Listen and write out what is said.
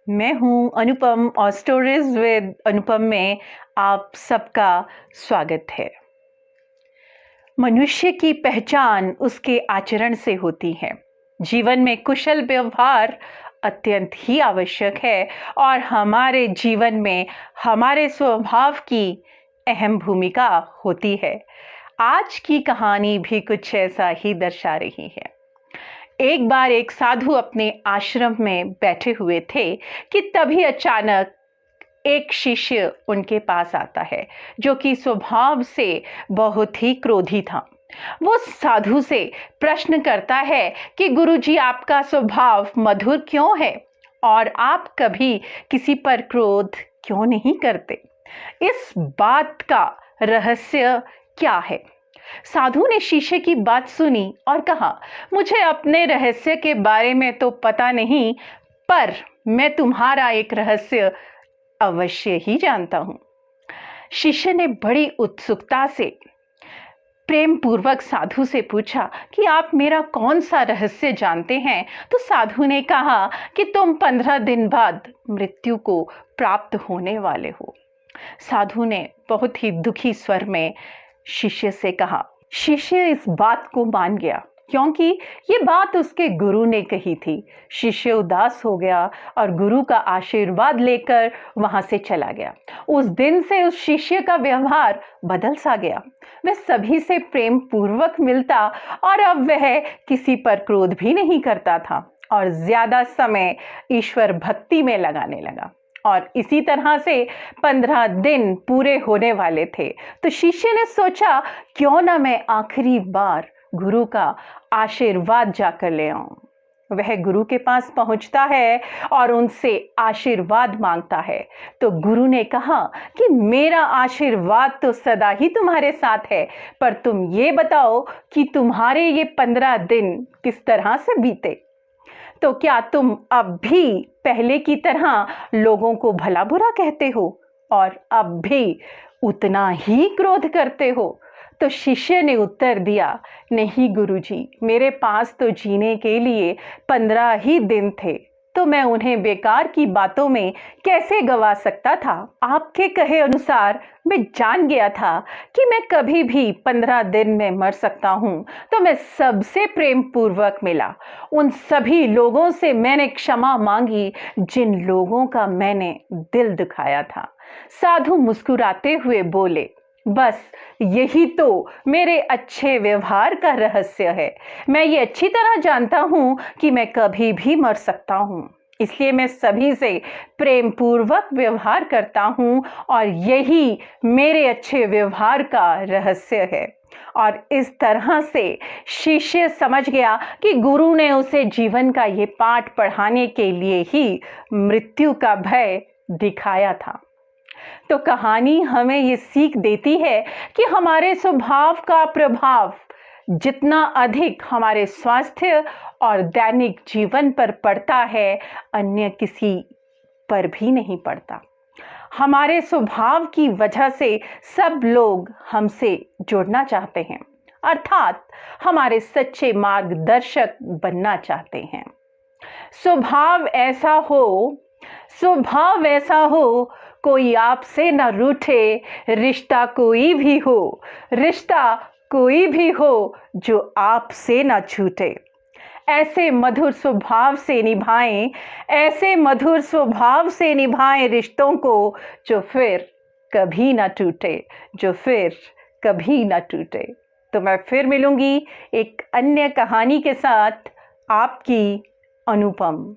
मैं हूं अनुपम और स्टोरीज विद अनुपम में आप सबका स्वागत है। मनुष्य की पहचान उसके आचरण से होती है। जीवन में कुशल व्यवहार अत्यंत ही आवश्यक है और हमारे जीवन में हमारे स्वभाव की अहम भूमिका होती है। आज की कहानी भी कुछ ऐसा ही दर्शा रही है। एक बार एक साधु अपने आश्रम में बैठे हुए थे कि तभी अचानक एक शिष्य उनके पास आता है जो कि स्वभाव से बहुत ही क्रोधी था। वो साधु से प्रश्न करता है कि गुरुजी, आपका स्वभाव मधुर क्यों है और आप कभी किसी पर क्रोध क्यों नहीं करते? इस बात का रहस्य क्या है? साधु ने शिष्य की बात सुनी और कहा, मुझे अपने रहस्य के बारे में तो पता नहीं, पर मैं तुम्हारा एक रहस्य अवश्य ही जानता हूं। शिष्य ने बड़ी उत्सुकता से प्रेम पूर्वक साधु से पूछा कि आप मेरा कौन सा रहस्य जानते हैं? तो साधु ने कहा कि तुम 15 दिन बाद मृत्यु को प्राप्त होने वाले हो। साधु ने बहुत ही दुखी स्वर में शिष्य से कहा। शिष्य इस बात को मान गया क्योंकि ये बात उसके गुरु ने कही थी। शिष्य उदास हो गया और गुरु का आशीर्वाद लेकर वहां से चला गया। उस दिन से उस शिष्य का व्यवहार बदल सा गया। वह सभी से प्रेम पूर्वक मिलता और अब वह किसी पर क्रोध भी नहीं करता था और ज्यादा समय ईश्वर भक्ति में लगाने लगा। और इसी तरह से 15 दिन पूरे होने वाले थे तो शिष्य ने सोचा, क्यों ना मैं आखिरी बार गुरु का आशीर्वाद जाकर ले आऊं। वह गुरु के पास पहुंचता है और उनसे आशीर्वाद मांगता है। तो गुरु ने कहा कि मेरा आशीर्वाद तो सदा ही तुम्हारे साथ है, पर तुम ये बताओ कि तुम्हारे ये 15 दिन किस तरह से बीते। तो क्या तुम अब भी पहले की तरह लोगों को भला बुरा कहते हो और अब भी उतना ही क्रोध करते हो? तो शिष्य ने उत्तर दिया, नहीं गुरुजी, मेरे पास तो जीने के लिए 15 ही दिन थे, तो मैं उन्हें बेकार की बातों में कैसे गवा सकता था। आपके कहे अनुसार मैं जान गया था कि मैं कभी भी 15 दिन में मर सकता हूँ, तो मैं सबसे प्रेम पूर्वक मिला। उन सभी लोगों से मैंने क्षमा मांगी जिन लोगों का मैंने दिल दुखाया था। साधु मुस्कुराते हुए बोले, बस यही तो मेरे अच्छे व्यवहार का रहस्य है। मैं ये अच्छी तरह जानता हूं कि मैं कभी भी मर सकता हूं, इसलिए मैं सभी से प्रेम पूर्वक व्यवहार करता हूं और यही मेरे अच्छे व्यवहार का रहस्य है। और इस तरह से शिष्य समझ गया कि गुरु ने उसे जीवन का ये पाठ पढ़ाने के लिए ही मृत्यु का भय दिखाया था। तो कहानी हमें ये सीख देती है कि हमारे स्वभाव का प्रभाव जितना अधिक हमारे स्वास्थ्य और दैनिक जीवन पर पड़ता है, अन्य किसी पर भी नहीं पड़ता। हमारे स्वभाव की वजह से सब लोग हमसे जुड़ना चाहते हैं, अर्थात हमारे सच्चे मार्गदर्शक बनना चाहते हैं। स्वभाव ऐसा हो कोई आपसे न रूठे, रिश्ता कोई भी हो जो आपसे न छूटे। ऐसे मधुर स्वभाव से निभाएं रिश्तों को जो फिर कभी न टूटे। तो मैं फिर मिलूंगी एक अन्य कहानी के साथ। आपकी अनुपम।